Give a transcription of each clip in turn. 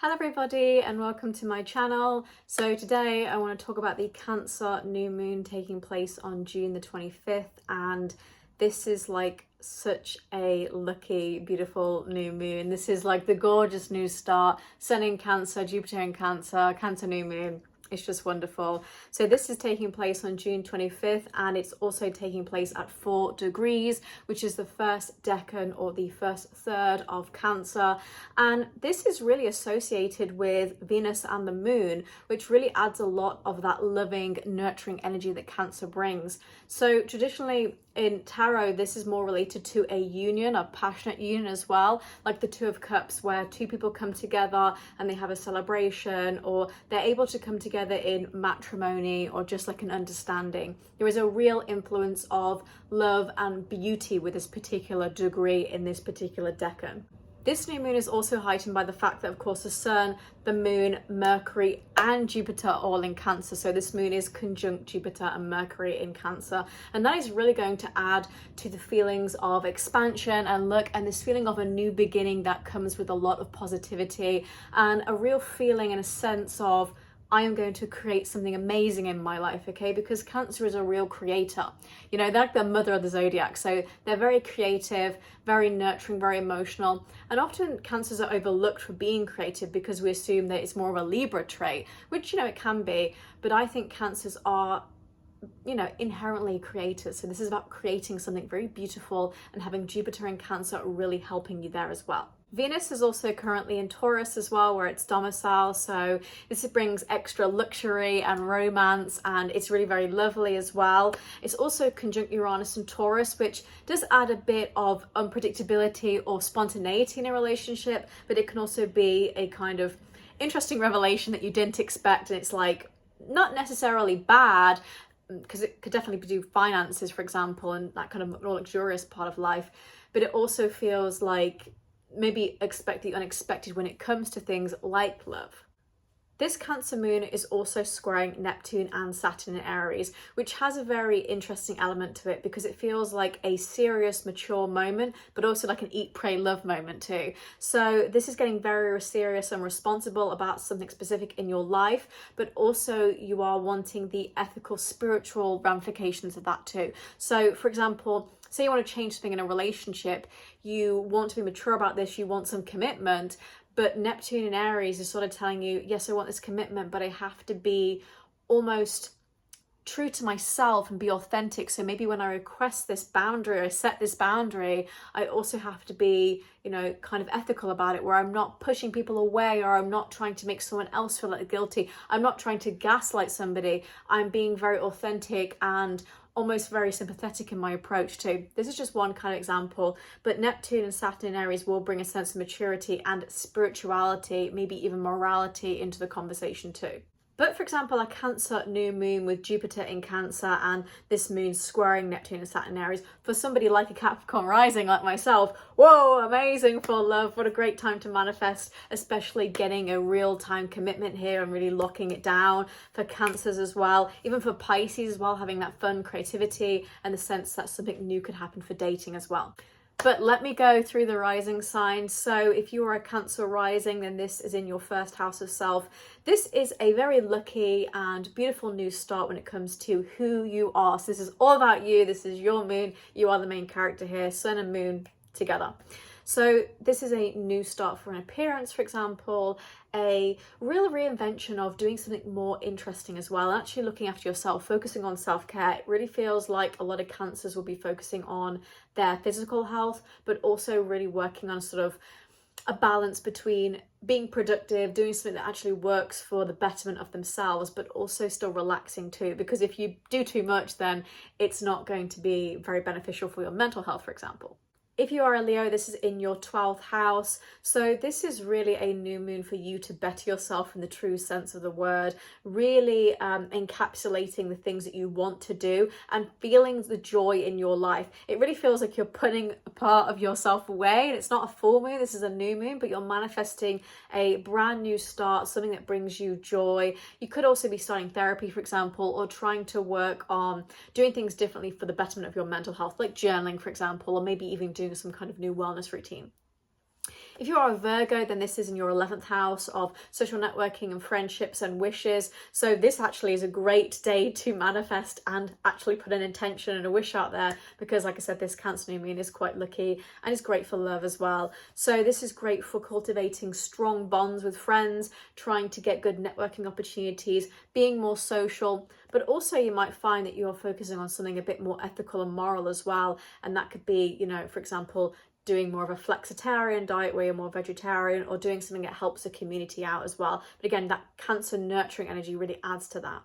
Hello everybody and welcome to my channel. So today I want to talk about the Cancer new moon taking place on June the 25th, and this is like such a lucky, beautiful new moon. This is like the gorgeous new start, Sun in Cancer, Jupiter in Cancer, Cancer new moon. It's just wonderful. So this is taking place on June 25th, and it's also taking place at 4 degrees, which is the first decan or the first third of Cancer. And this is really associated with Venus and the moon, which really adds a lot of that loving, nurturing energy that Cancer brings. So traditionally in tarot, this is more related to a union, a passionate union as well, like the Two of Cups, where two people come together and they have a celebration, or they're able to come together in matrimony, or just like an understanding. There is a real influence of love and beauty with this particular degree in this particular decan. This new moon is also heightened by the fact that, of course, the Sun, the Moon, Mercury and Jupiter are all in Cancer. So this moon is conjunct Jupiter and Mercury in Cancer. And that is really going to add to the feelings of expansion and look, and this feeling of a new beginning that comes with a lot of positivity and a real feeling and a sense of, I am going to create something amazing in my life, okay? Because Cancer is a real creator. You know, they're like the mother of the zodiac. So they're very creative, very nurturing, very emotional. And often Cancers are overlooked for being creative because we assume that it's more of a Libra trait, which, you know, it can be. But I think Cancers are, you know, inherently creators. So this is about creating something very beautiful, and having Jupiter in Cancer really helping you there as well. Venus is also currently in Taurus as well, where it's domicile, so this brings extra luxury and romance, and it's really very lovely as well. It's also conjunct Uranus and Taurus, which does add a bit of unpredictability or spontaneity in a relationship, but it can also be a kind of interesting revelation that you didn't expect, and it's like not necessarily bad, because it could definitely do finances, for example, and that kind of more luxurious part of life, but it also feels like maybe expect the unexpected when it comes to things like love. This Cancer moon is also squaring Neptune and Saturn in Aries, which has a very interesting element to it because it feels like a serious, mature moment, but also like an eat, pray, love moment too. So this is getting very serious and responsible about something specific in your life, but also you are wanting the ethical, spiritual ramifications of that too. So for example, say you want to change something in a relationship, you want to be mature about this, you want some commitment, but Neptune in Aries is sort of telling you, yes, I want this commitment, but I have to be almost true to myself and be authentic. So maybe when I request this boundary, or I set this boundary, I also have to be, you know, kind of ethical about it, where I'm not pushing people away, or I'm not trying to make someone else feel like guilty. I'm not trying to gaslight somebody. I'm being very authentic and almost very sympathetic in my approach too. This is just one kind of example, but Neptune and Saturn in Aries will bring a sense of maturity and spirituality, maybe even morality into the conversation too. But for example, a Cancer new moon with Jupiter in Cancer and this moon squaring Neptune and Saturn in Aries, for somebody like a Capricorn rising like myself, whoa, amazing for love. What a great time to manifest, especially getting a real-time commitment here and really locking it down. For Cancers as well, even for Pisces as well, having that fun creativity and the sense that something new could happen for dating as well. But let me go through the rising signs. So if you are a Cancer rising, then this is in your first house of self. This is a very lucky and beautiful new start when it comes to who you are. So this is all about you. This is your moon. You are the main character here, Sun and moon together. So this is a new start for an appearance, for example, a real reinvention of doing something more interesting as well, actually looking after yourself, focusing on self-care. It really feels like a lot of Cancers will be focusing on their physical health, but also really working on sort of a balance between being productive, doing something that actually works for the betterment of themselves, but also still relaxing too, because if you do too much, then it's not going to be very beneficial for your mental health, for example. If you are a Leo, this is in your 12th house. So this is really a new moon for you to better yourself in the true sense of the word, really encapsulating the things that you want to do and feeling the joy in your life. It really feels like you're putting a part of yourself away, and it's not a full moon, this is a new moon, but you're manifesting a brand new start, something that brings you joy. You could also be starting therapy, for example, or trying to work on doing things differently for the betterment of your mental health, like journaling, for example, or maybe even doing some kind of new wellness routine. If you are a Virgo, then this is in your 11th house of social networking and friendships and wishes. So this actually is a great day to manifest and actually put an intention and a wish out there, because like I said, this Cancer new moon is quite lucky and it's great for love as well. So this is great for cultivating strong bonds with friends, trying to get good networking opportunities, being more social, but also you might find that you're focusing on something a bit more ethical and moral as well. And that could be, you know, for example, doing more of a flexitarian diet where you're more vegetarian, or doing something that helps the community out as well. But again, that Cancer nurturing energy really adds to that.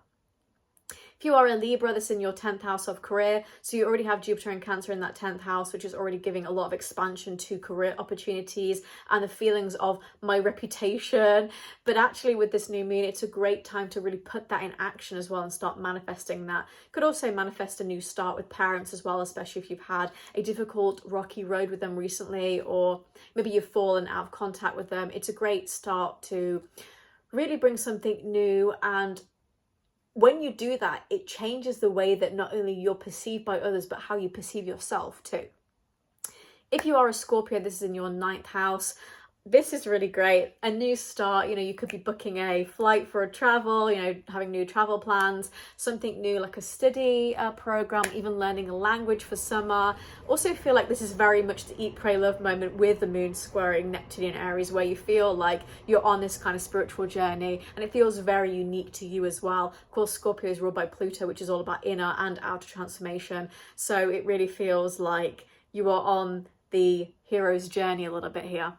If you are a Libra, this is in your 10th house of career. So you already have Jupiter and Cancer in that 10th house, which is already giving a lot of expansion to career opportunities and the feelings of my reputation. But actually with this new moon, it's a great time to really put that in action as well and start manifesting that. Could also manifest a new start with parents as well, especially if you've had a difficult, rocky road with them recently, or maybe you've fallen out of contact with them. It's a great start to really bring something new, and when you do that, it changes the way that not only you're perceived by others, but how you perceive yourself too. If you are a Scorpio, this is in your 9th house. This is really great. A new start, you know, you could be booking a flight for a travel, you know, having new travel plans, something new like a study program, even learning a language for summer. Also feel like this is very much the eat, pray, love moment with the moon squaring Neptune in Aries, where you feel like you're on this kind of spiritual journey and it feels very unique to you as well. Of course, Scorpio is ruled by Pluto, which is all about inner and outer transformation. So it really feels like you are on the hero's journey a little bit here.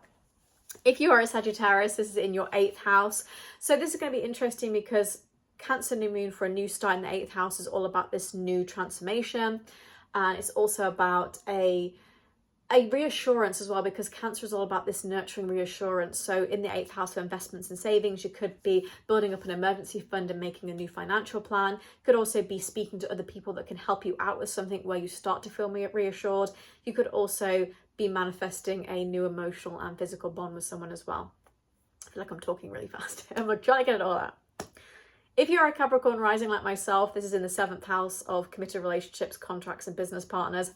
If you are a Sagittarius, this is in your 8th house. So this is going to be interesting because Cancer new moon for a new start in the 8th house is all about this new transformation. And it's also about a reassurance as well, because Cancer is all about this nurturing reassurance. So in the 8th house for investments and savings, you could be building up an emergency fund and making a new financial plan. Could also be speaking to other people that can help you out with something where you start to feel reassured. You could also be manifesting a new emotional and physical bond with someone as well. I feel like I'm talking really fast. I'm trying to get it all out. If you're a Capricorn rising like myself, this is in the 7th house of committed relationships, contracts and business partners.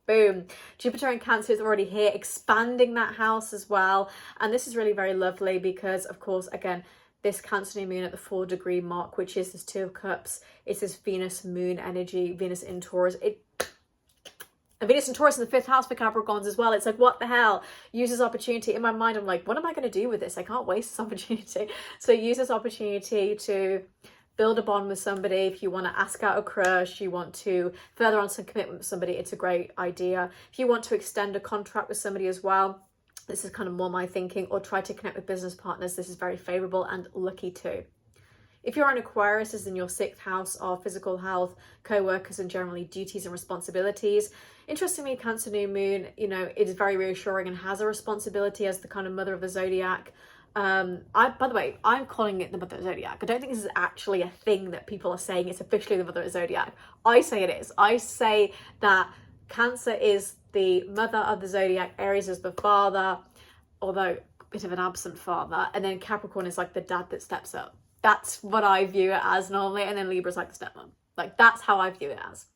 Boom. Jupiter and Cancer is already here, expanding that house as well. And this is really very lovely because, of course, again, this Cancer new moon at the 4-degree mark, which is this 2 of Cups, it's this Venus moon energy, Venus in Taurus. And Venus and Taurus in the 5th house for Capricorns as well. It's like, what the hell? Use this opportunity. In my mind, I'm like, what am I going to do with this? I can't waste this opportunity. So use this opportunity to build a bond with somebody. If you want to ask out a crush, you want to further on some commitment with somebody, it's a great idea. If you want to extend a contract with somebody as well, this is kind of more my thinking, or try to connect with business partners, this is very favorable and lucky too. If you're an Aquarius, this is in your 6th house of physical health, co-workers and generally duties and responsibilities. Interestingly, Cancer new moon, you know, it is very reassuring and has a responsibility as the kind of mother of the zodiac. By the way, I'm calling it the mother of the zodiac. I don't think this is actually a thing that people are saying it's officially the mother of the zodiac. I say it is. I say that Cancer is the mother of the zodiac, Aries is the father, although a bit of an absent father, and then Capricorn is like the dad that steps up. That's what I view it as normally, and then Libra's like the stepmom. Like, that's how I view it as.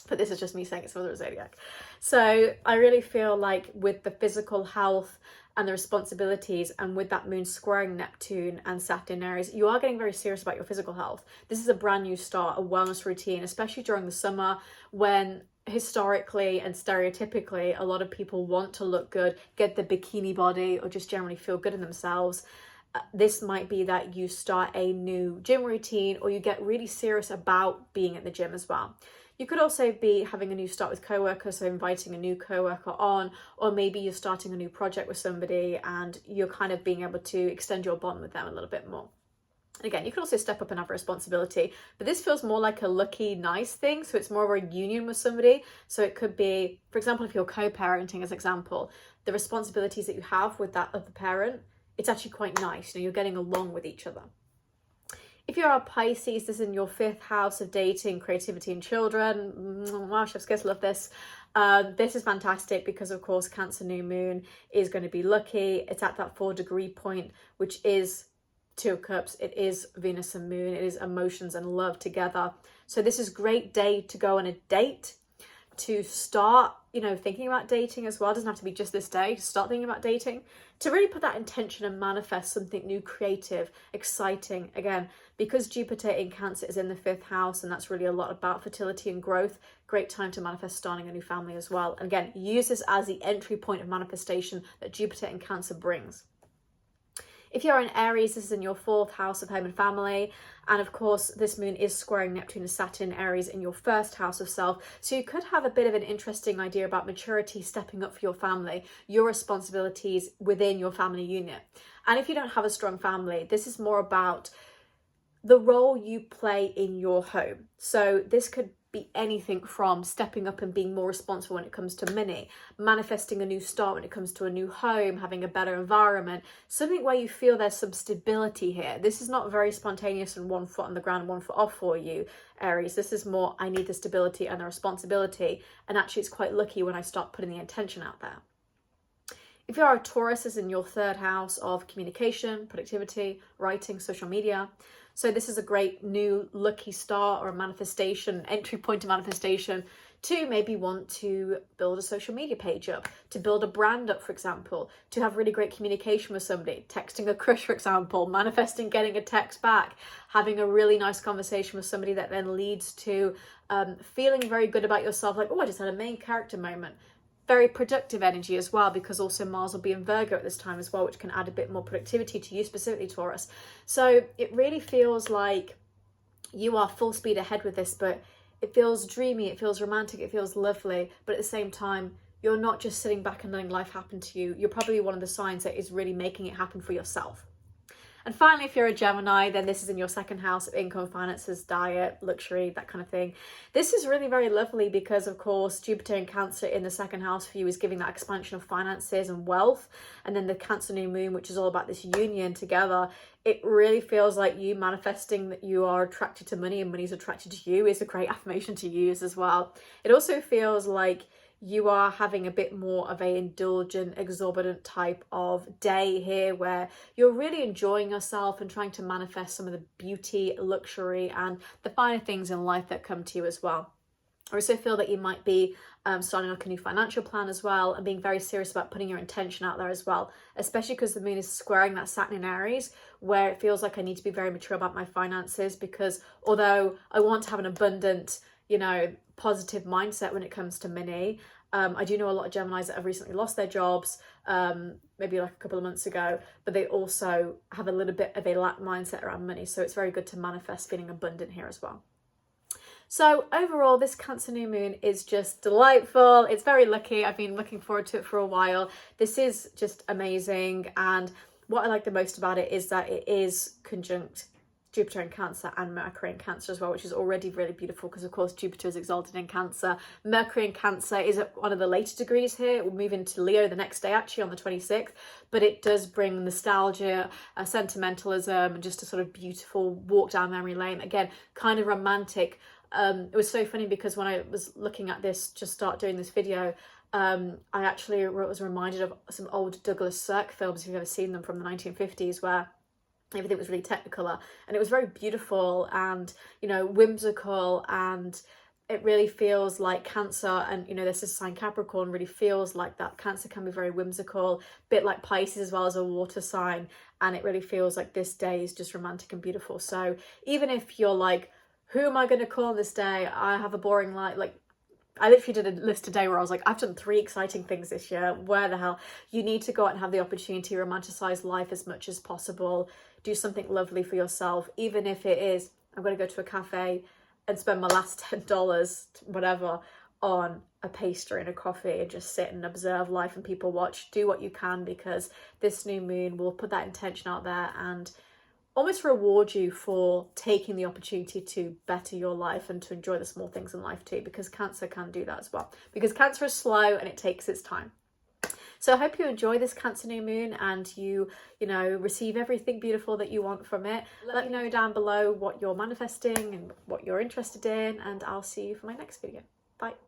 But this is just me saying it's mother of the zodiac. So I really feel like with the physical health and the responsibilities, and with that moon squaring Neptune and Saturn in Aries, you are getting very serious about your physical health. This is a brand new start, a wellness routine, especially during the summer when historically and stereotypically a lot of people want to look good, get the bikini body, or just generally feel good in themselves. This might be that you start a new gym routine, or you get really serious about being at the gym as well. You could also be having a new start with co-workers, so inviting a new co-worker on, or maybe you're starting a new project with somebody and you're kind of being able to extend your bond with them a little bit more. And again, you can also step up and have a responsibility, but this feels more like a lucky, nice thing. So it's more of a union with somebody. So it could be, for example, if you're co-parenting as example, the responsibilities that you have with that other parent, it's actually quite nice. You know, you're getting along with each other. If you're a Pisces, this is in your 5th house of dating, creativity and children. Wow, chef's kiss, love this. This is fantastic because, of course, Cancer new moon is going to be lucky. It's at that 4-degree point, which is 2 of Cups. It is Venus and moon. It is emotions and love together. So this is a great day to go on a date, to start, you know, thinking about dating as well. It doesn't have to be just this day to start thinking about dating, to really put that intention and manifest something new, creative, exciting. Again, because Jupiter in Cancer is in the 5th house, and that's really a lot about fertility and growth, great time to manifest starting a new family as well. And again, use this as the entry point of manifestation that Jupiter in Cancer brings. If you're in Aries, this is in your 4th house of home and family. And of course, this moon is squaring Neptune and Saturn, Aries, in your 1st house of self. So you could have a bit of an interesting idea about maturity, stepping up for your family, your responsibilities within your family unit. And if you don't have a strong family, this is more about the role you play in your home. So this could be anything from stepping up and being more responsible when it comes to money, manifesting a new start when it comes to a new home, having a better environment, something where you feel there's some stability here. This is not very spontaneous and one foot on the ground, one foot off for you, Aries. This is more, I need the stability and the responsibility. And actually it's quite lucky when I start putting the intention out there. If you are a Taurus, this is in your 3rd house of communication, productivity, writing, social media. So this is a great new lucky start or a manifestation, entry point to manifestation, to maybe want to build a social media page up, to build a brand up, for example, to have really great communication with somebody, texting a crush, for example, manifesting getting a text back, having a really nice conversation with somebody that then leads to feeling very good about yourself, like, oh, I just had a main character moment. Very productive energy as well, because also Mars will be in Virgo at this time as well, which can add a bit more productivity to you, specifically Taurus. So it really feels like you are full speed ahead with this, but it feels dreamy, it feels romantic, it feels lovely, but at the same time, you're not just sitting back and letting life happen to you. You're probably one of the signs that is really making it happen for yourself. And finally, if you're a Gemini, then this is in your 2nd house of income, finances, diet, luxury, that kind of thing. This is really very lovely because, of course, Jupiter in Cancer in the 2nd house for you is giving that expansion of finances and wealth. And then the Cancer new moon, which is all about this union together. It really feels like you manifesting that you are attracted to money and money is attracted to you is a great affirmation to use as well. It also feels like you are having a bit more of a indulgent, exorbitant type of day here where you're really enjoying yourself and trying to manifest some of the beauty, luxury, and the finer things in life that come to you as well. I also feel that you might be starting like a new financial plan as well, and being very serious about putting your intention out there as well, especially because the moon is squaring that Saturn in Aries, where it feels like I need to be very mature about my finances, because although I want to have an abundant, you know, positive mindset when it comes to money, I do know a lot of Geminis that have recently lost their jobs, maybe like a couple of months ago, but they also have a little bit of a lack mindset around money. So it's very good to manifest feeling abundant here as well. So overall, this Cancer new moon is just delightful. It's very lucky. I've been looking forward to it for a while. This is just amazing. And what I like the most about it is that it is conjunct Jupiter in Cancer and Mercury in Cancer as well, which is already really beautiful because, of course, Jupiter is exalted in Cancer. Mercury in Cancer is at one of the later degrees here. It will move into Leo the next day, actually, on the 26th. But it does bring nostalgia, sentimentalism, and just a sort of beautiful walk down memory lane. Again, kind of romantic. It was so funny because when I was looking at this, just start doing this video, I actually was reminded of some old Douglas Sirk films, if you've ever seen them, from the 1950s, where everything was really technicolor, and it was very beautiful and, you know, whimsical, and it really feels like Cancer, and, you know, this is sign Capricorn, really feels like that. Cancer can be very whimsical, a bit like Pisces as well, as a water sign, and it really feels like this day is just romantic and beautiful. So even if you're like, who am I going to call on this day? I have a boring life. Like, I literally did a list today where I was like, I've done 3 exciting things this year. Where the hell? You need to go out and have the opportunity to romanticize life as much as possible. Do something lovely for yourself, even if it is, I'm going to go to a cafe and spend my last $10, whatever, on a pastry and a coffee and just sit and observe life and people watch. Do what you can, because this new moon will put that intention out there and almost reward you for taking the opportunity to better your life and to enjoy the small things in life too, because Cancer can do that as well, because Cancer is slow and it takes its time. So I hope you enjoy this Cancer new moon and you know, receive everything beautiful that you want from it. Let me know down below what you're manifesting and what you're interested in, and I'll see you for my next video. Bye.